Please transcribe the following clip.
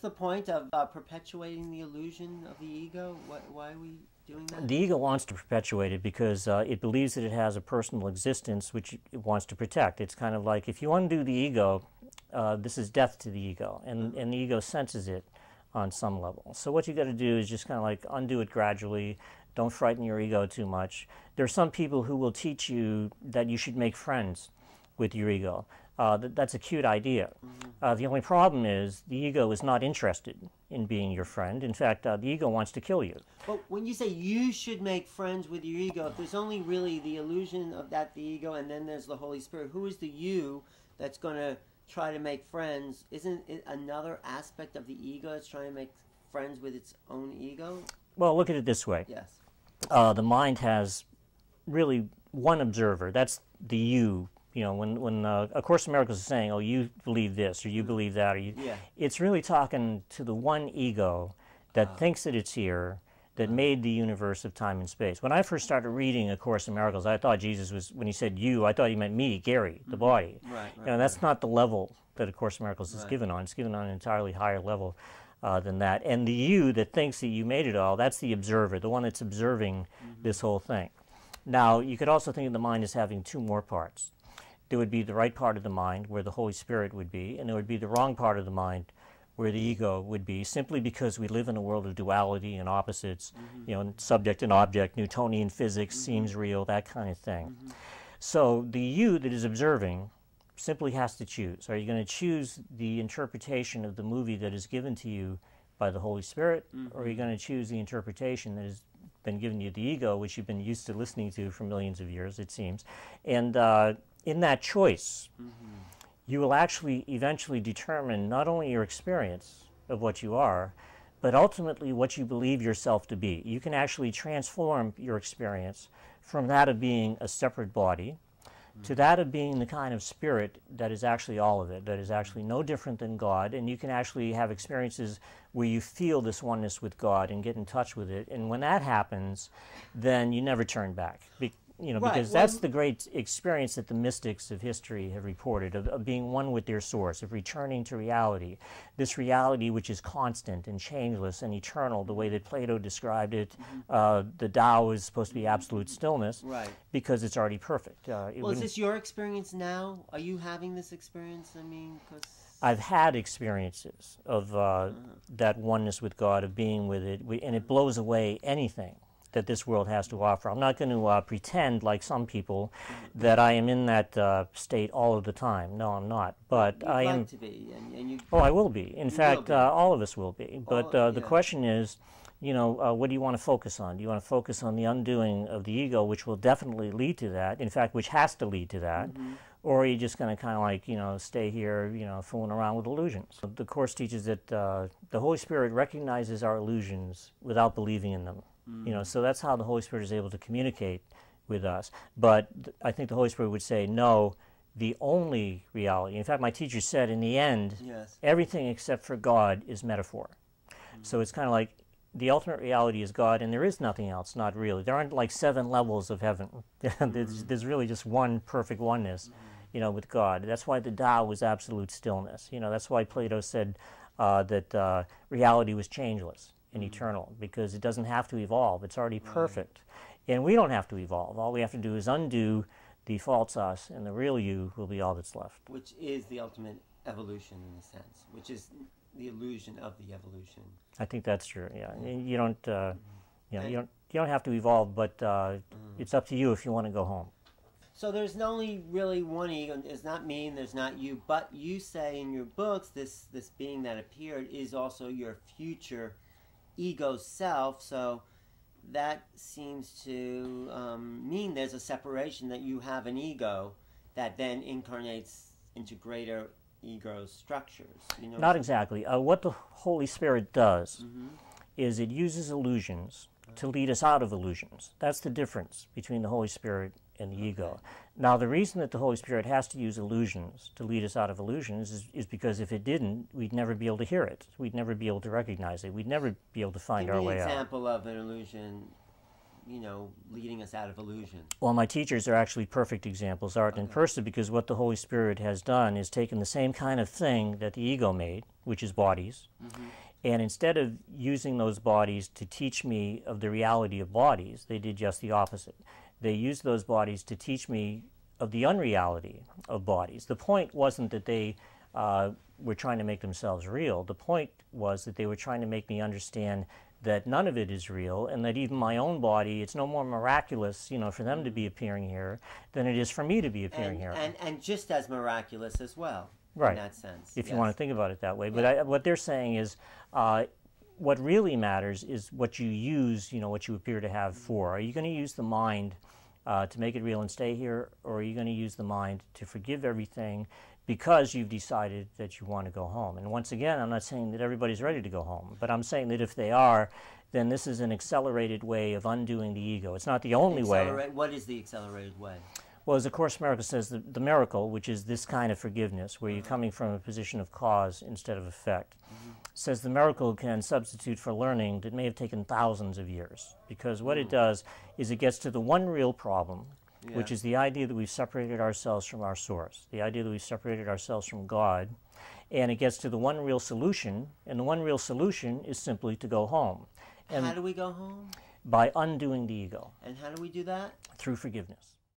The point of perpetuating the illusion of the ego? Why are we doing that? The ego wants to perpetuate it because it believes that it has a personal existence which it wants to protect. It's kind of like if you undo the ego, this is death to the ego, and the ego senses it on some level. So what you got to do is just kind of like undo it gradually. Don't frighten your ego too much. There are some people who will teach you that you should make friends with your ego. That's a cute idea. The only problem is the ego is not interested in being your friend. In fact, the ego wants to kill you. But when you say you should make friends with your ego, if there's only really the illusion of that, the ego, and then there's the Holy Spirit, who is the you that's going to try to make friends? Isn't it another aspect of the ego that's trying to make friends with its own ego? Well, look at it this way. Yes. The mind has really one observer. That's the you. You know, when A Course in Miracles is saying, oh, you believe this, or you believe that, or it's really talking to the one ego that thinks that it's here, that made the universe of time and space. When I first started reading A Course in Miracles, I thought Jesus was, when he said you, I thought he meant me, Gary, the body. Right, You know, that's not the level that A Course in Miracles is given on. It's given on an entirely higher level than that. And the you that thinks that you made it all, that's the observer, the one that's observing this whole thing. Now, you could also think of the mind as having two more parts. There would be the right part of the mind where the Holy Spirit would be, and there would be the wrong part of the mind where the ego would be, simply because we live in a world of duality and opposites, you know, subject and object, Newtonian physics seems real, that kind of thing. So the you that is observing simply has to choose. Are you going to choose the interpretation of the movie that is given to you by the Holy Spirit, or are you going to choose the interpretation that has been given you the ego, which you've been used to listening to for millions of years, it seems? And in that choice, you will actually eventually determine not only your experience of what you are, but ultimately what you believe yourself to be. You can actually transform your experience from that of being a separate body to that of being the kind of spirit that is actually all of it, that is actually no different than God, and you can actually have experiences where you feel this oneness with God and get in touch with it. And when that happens, then you never turn back. You know, because that's the great experience that the mystics of history have reported, of being one with their source, of returning to reality. This reality which is constant and changeless and eternal, the way that Plato described it. The Tao is supposed to be absolute stillness, because it's already perfect. Well, is this your experience now? Are you having this experience? I mean, because I've had experiences of that oneness with God, of being with it, and it blows away anything that this world has to offer. I'm not going to pretend, like some people, that I am in that state all of the time. No, I'm not. But I am. Like to be, and you. Oh, I will be. In fact, all of us will be. But the question is, you know, what do you want to focus on? Do you want to focus on the undoing of the ego, which will definitely lead to that? In fact, which has to lead to that. Or are you just going to kind of like, you know, stay here, you know, fooling around with illusions? The Course teaches that the Holy Spirit recognizes our illusions without believing in them. You know, so that's how the Holy Spirit is able to communicate with us. But I think the Holy Spirit would say, no, the only reality. In fact, my teacher said, in the end, everything except for God is metaphor. So it's kind of like the ultimate reality is God, and there is nothing else, not really. There aren't like 7 levels of heaven. There's really just one perfect oneness, you know, with God. That's why the Tao was absolute stillness. You know, that's why Plato said that reality was changeless and eternal, because it doesn't have to evolve. It's already perfect. And we don't have to evolve. All we have to do is undo the false us, and the real you will be all that's left. Which is the ultimate evolution, in a sense, which is the illusion of the evolution. I think that's true, yeah. You don't, you know, you don't have to evolve, but it's up to you if you want to go home. So there's only really one ego. It's not me and there's not you, but you say in your books this being that appeared is also your future ego self, so that seems to mean there's a separation, that you have an ego that then incarnates into greater ego structures. You know, not exactly. What the Holy Spirit does is it uses illusions to lead us out of illusions. That's the difference between the Holy Spirit and the ego. Now, the reason that the Holy Spirit has to use illusions to lead us out of illusions is because if it didn't, we'd never be able to hear it. We'd never be able to recognize it. We'd never be able to find our way out. Give me an example of an illusion you know, leading us out of illusion? Well, my teachers are actually perfect examples, Art and Persa, because what the Holy Spirit has done is taken the same kind of thing that the ego made, which is bodies, and instead of using those bodies to teach me of the reality of bodies, they did just the opposite. They used those bodies to teach me of the unreality of bodies. The point wasn't that they were trying to make themselves real. The point was that they were trying to make me understand that none of it is real, and that even my own body, it's no more miraculous, you know, for them to be appearing here than it is for me to be appearing here. And just as miraculous as well, right, in that sense. If you want to think about it that way. But what they're saying is, what really matters is what you use, you know, what you appear to have for. Are you going to use the mind to make it real and stay here, or are you going to use the mind to forgive everything because you've decided that you want to go home? And once again, I'm not saying that everybody's ready to go home, but I'm saying that if they are, then this is an accelerated way of undoing the ego. It's not the only way. What is the accelerated way? Well, as the Course in Miracles says, the miracle, which is this kind of forgiveness, where you're coming from a position of cause instead of effect, says the miracle can substitute for learning that may have taken thousands of years. Because what it does is it gets to the one real problem, which is the idea that we've separated ourselves from our source, the idea that we've separated ourselves from God, and it gets to the one real solution, and the one real solution is simply to go home. And how do we go home? by undoing the ego. And how do we do that? Through forgiveness.